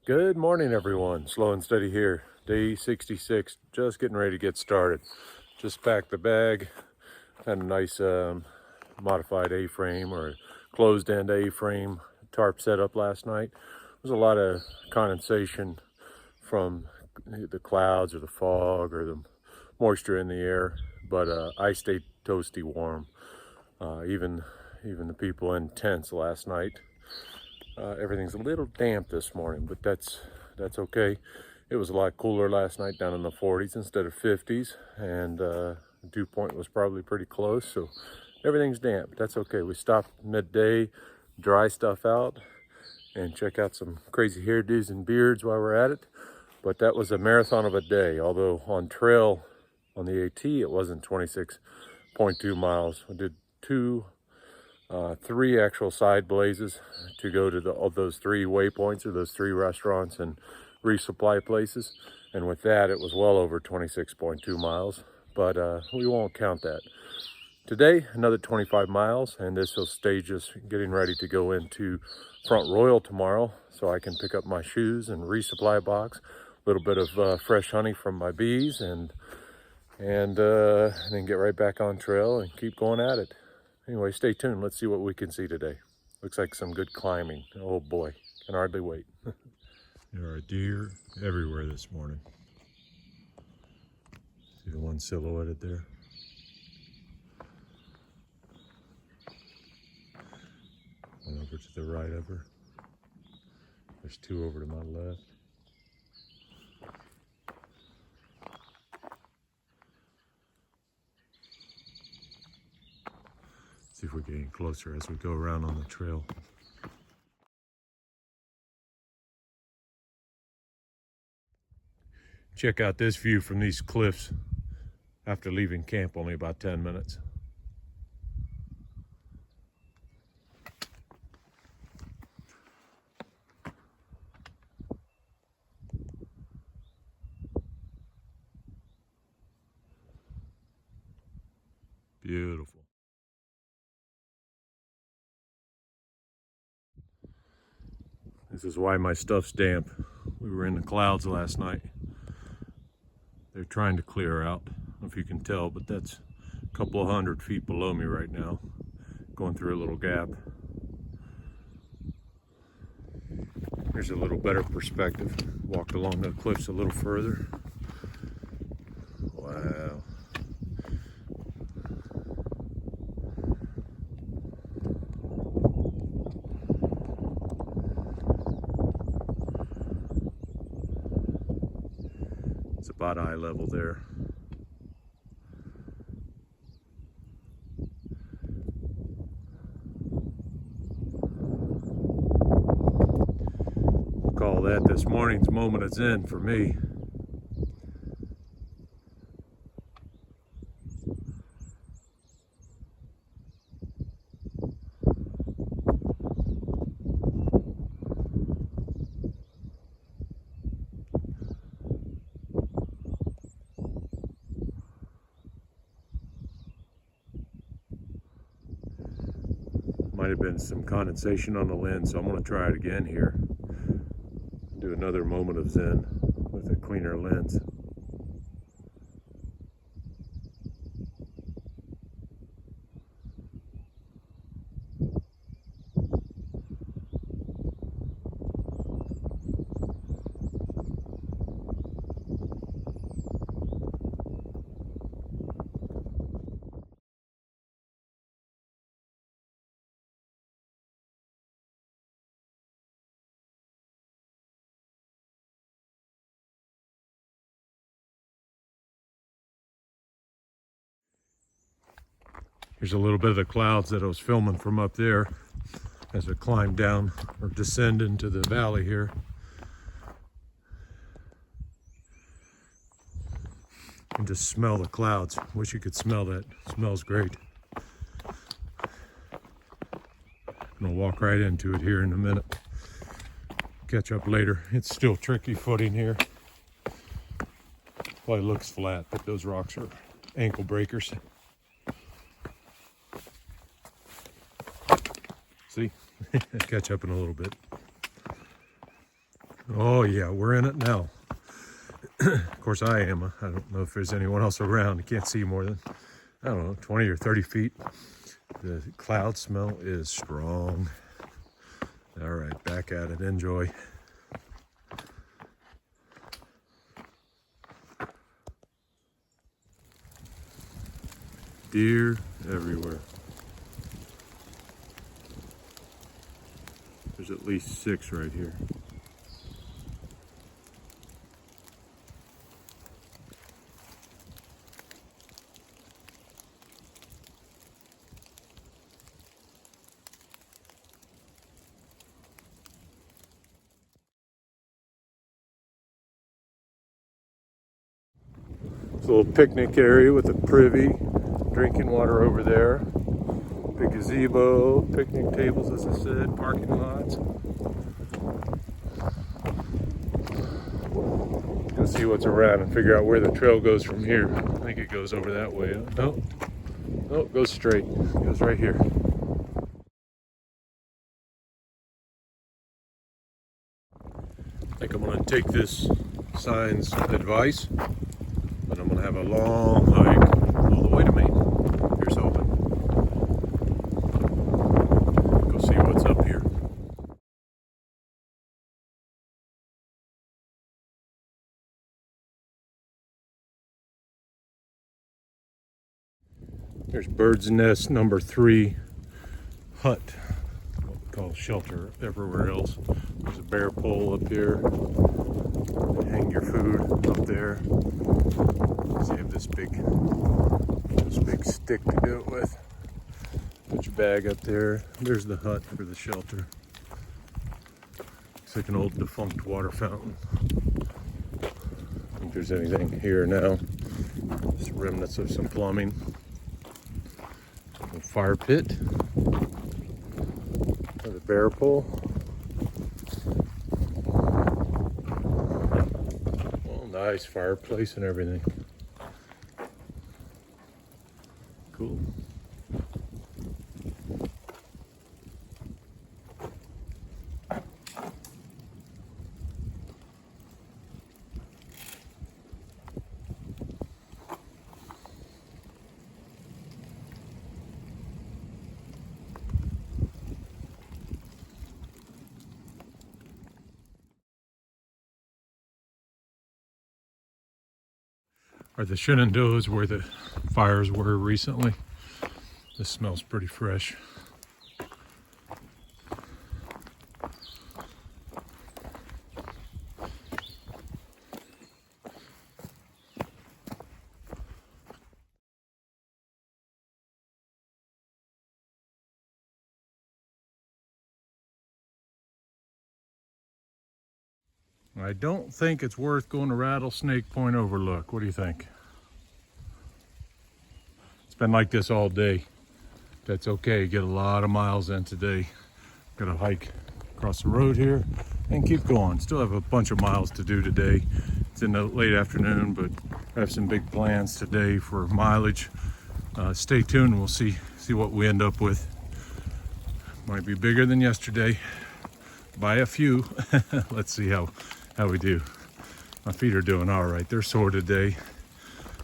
Good morning, everyone. Slow and steady here. Day 66, just getting ready to get started. Just packed the bag. Had a nice modified A-frame or closed-end A-frame tarp setup last night. There's a lot of condensation from the clouds or the fog or the moisture in the air, but I stayed toasty warm. Even the people in tents last night. Everything's a little damp this morning, but that's okay. It was a lot cooler last night, down in the 40s instead of 50s, and dew point was probably pretty close, so everything's damp. That's okay. We stopped midday, dry stuff out, and check out some crazy hairdos and beards while we're at it. But that was a marathon of a day, although on trail on the AT it wasn't 26.2 miles. I did three actual side blazes to go to of those three waypoints or those three restaurants and resupply places. And with that, it was well over 26.2 miles, but we won't count that. Today, another 25 miles, and this will stage us getting ready to go into Front Royal tomorrow, so I can pick up my shoes and resupply box, a little bit of fresh honey from my bees, and then get right back on trail and keep going at it. Anyway, stay tuned. Let's see what we can see today. Looks like some good climbing. Oh boy, can hardly wait. There are deer everywhere this morning. See the one silhouetted there? One over to the right of her. There's two over to my left. See if we're getting closer as we go around on the trail. Check out this view from these cliffs after leaving camp only about 10 minutes. Beautiful. This is why my stuff's damp. We were in the clouds last night. They're trying to clear out. I don't know if you can tell, but that's a couple of 100 feet below me right now, going through a little gap. Here's a little better perspective. Walked along the cliffs a little further. Wow. It's about eye level there. Call that this morning's moment of zen for me. Might have been some condensation on the lens, so I'm going to try it again here. Do another moment of zen with a cleaner lens. Here's a little bit of the clouds that I was filming from up there as I climb down or descend into the valley here. And just smell the clouds. Wish you could smell that. It smells great. I'm gonna walk right into it here in a minute. Catch up later. It's still tricky footing here. Probably looks flat, but those rocks are ankle breakers. See? Catch up in a little bit. Oh yeah, we're in it now. Of course I am. I don't know if there's anyone else around. You can't see more than, I don't know, 20 or 30 feet. The cloud smell is strong. All right, back at it. Enjoy. Deer everywhere. There's at least 6 right here. It's a little picnic area with a privy, drinking water over there. Big gazebo, picnic tables, as I said, parking lots. Go see what's around and figure out where the trail goes from here. I think it goes over that way. No, no, it goes straight. It goes right here. I think I'm gonna take this sign's advice, but I'm gonna have a long hike all the way to Maine. Here's hoping. Go see what's up here. There's bird's nest number 3 hut, what we call shelter everywhere else. There's a bear pole up here. Hang your food up there. So you have this big stick to do it with. Put your bag up there. There's the hut for the shelter. It's like an old defunct water fountain. I don't think there's anything here now. Just remnants of some plumbing. A fire pit. There's a bear pole. Well, nice fireplace and everything. Cool. Are the Shenandoahs where the fires were recently. This smells pretty fresh. I don't think it's worth going to Rattlesnake Point Overlook. What do you think? It's been like this all day. That's okay, get a lot of miles in today. Gonna hike across the road here and keep going. Still have a bunch of miles to do today. It's in the late afternoon, but I have some big plans today for mileage. Stay tuned, we'll see what we end up with. Might be bigger than yesterday by a few. Let's see how we do. My feet are doing all right. They're sore today.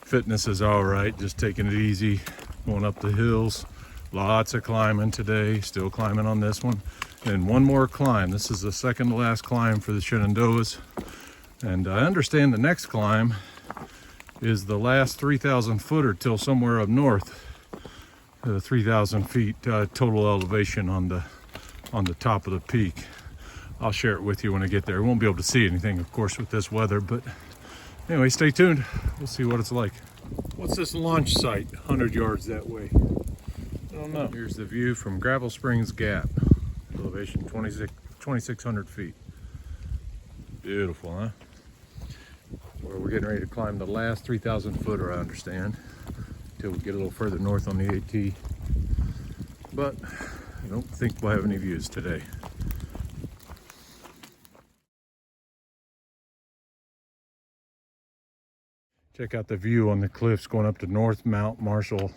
Fitness is all right, just taking it easy, going up the hills. Lots of climbing today, still climbing on this one. And one more climb. This is the second to last climb for the Shenandoahs. And I understand the next climb is the last 3,000 footer till somewhere up north. 3,000 feet total elevation on the top of the peak. I'll share it with you when I get there. We won't be able to see anything, of course, with this weather, but anyway, stay tuned. We'll see what it's like. What's this launch site 100 yards that way? I don't know. Here's the view from Gravel Springs Gap. Elevation 2,600 feet. Beautiful, huh? Well, we're getting ready to climb the last 3,000 footer, I understand, until we get a little further north on the AT. But I don't think we'll have any views today. Check out the view on the cliffs going up to North Mount Marshall.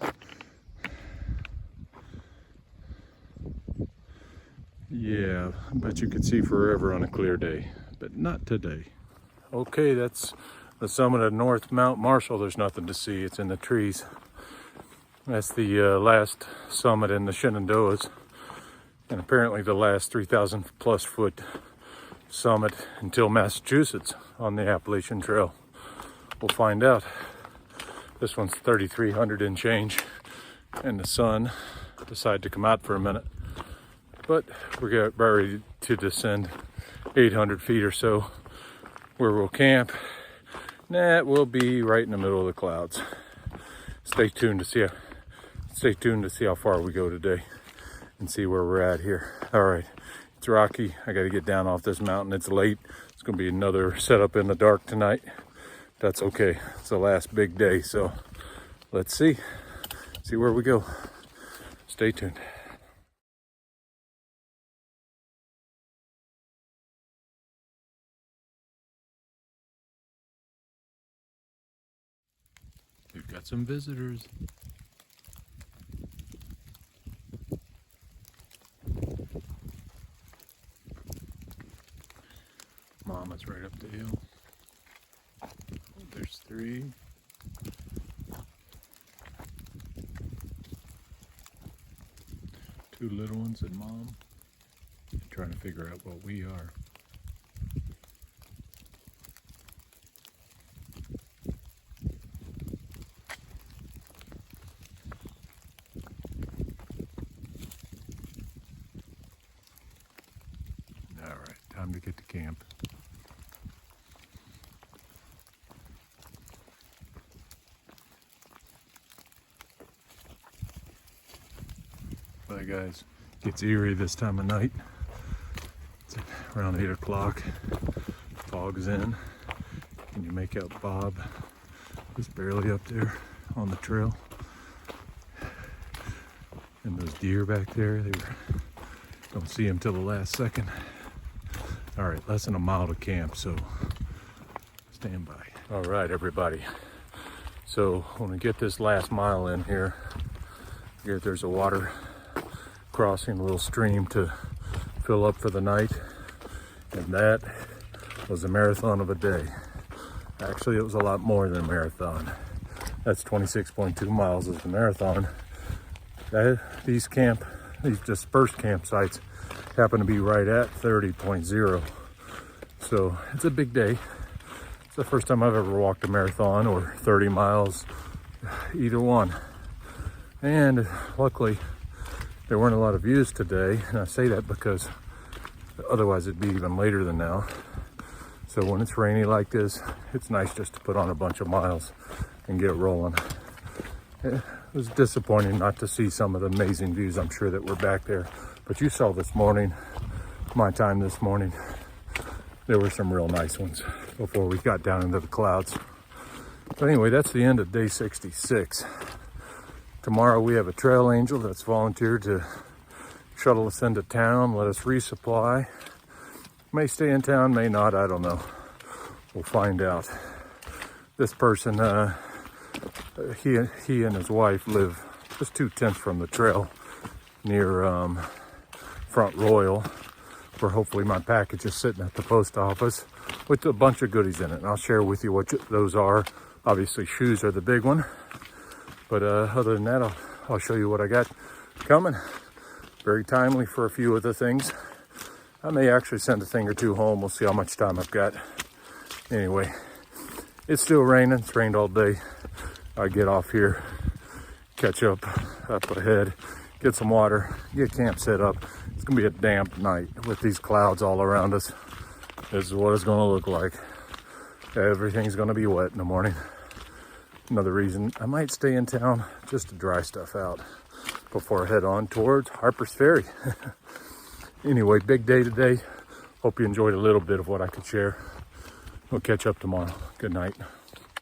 Yeah, I bet you could see forever on a clear day. but not today. Okay, that's the summit of North Mount Marshall. There's nothing to see, it's in the trees. That's the last summit in the Shenandoahs, and apparently the last 3,000 plus foot summit until Massachusetts on the Appalachian Trail. We'll find out. This one's 3,300 and change, and the sun decided to come out for a minute. But we're ready to descend 800 feet or so, where we'll camp. That will be right in the middle of the clouds. Stay tuned to see how far we go today and see where we're at here. All right, it's rocky. I got to get down off this mountain. It's late. It's going to be another setup in the dark tonight. That's okay. It's the last big day, so let's see where we go. Stay tuned. We've got some visitors. Mama's right up the hill. There's 3. Two little ones and Mom. Trying to figure out what we are. All right, time to get to camp. Bye guys. Gets eerie this time of night. It's around 8 o'clock. Fog's in. Can you make out Bob? He's barely up there on the trail. And those deer back there, don't see them till the last second. All right, less than a mile to camp, so stand by. All right, everybody. So when we get this last mile in here there's a water crossing, a little stream to fill up for the night, and that was a marathon of a day. Actually, it was a lot more than a marathon. That's 26.2 miles is the marathon. These dispersed campsites happen to be right at 30.0. So it's a big day. It's the first time I've ever walked a marathon or 30 miles, either one. And luckily, there weren't a lot of views today, and I say that because otherwise it'd be even later than now. So when it's rainy like this, it's nice just to put on a bunch of miles and get rolling. It was disappointing not to see some of the amazing views I'm sure that were back there. But you saw this morning, my time this morning, there were some real nice ones before we got down into the clouds. But anyway, that's the end of day 66. Tomorrow we have a trail angel that's volunteered to shuttle us into town, let us resupply. May stay in town, may not, I don't know. We'll find out. This person, he and his wife live just 2/10 from the trail near Front Royal, where hopefully my package is sitting at the post office with a bunch of goodies in it. And I'll share with you what those are. Obviously shoes are the big one. But other than that, I'll show you what I got coming. Very timely for a few of the things. I may actually send a thing or two home. We'll see how much time I've got. Anyway, it's still raining. It's rained all day. I get off here, catch up ahead, get some water, get camp set up. It's gonna be a damp night with these clouds all around us. This is what it's gonna look like. Everything's gonna be wet in the morning. Another reason I might stay in town just to dry stuff out before I head on towards Harper's Ferry. Anyway, big day today. Hope you enjoyed a little bit of what I could share. We'll catch up tomorrow. Good night.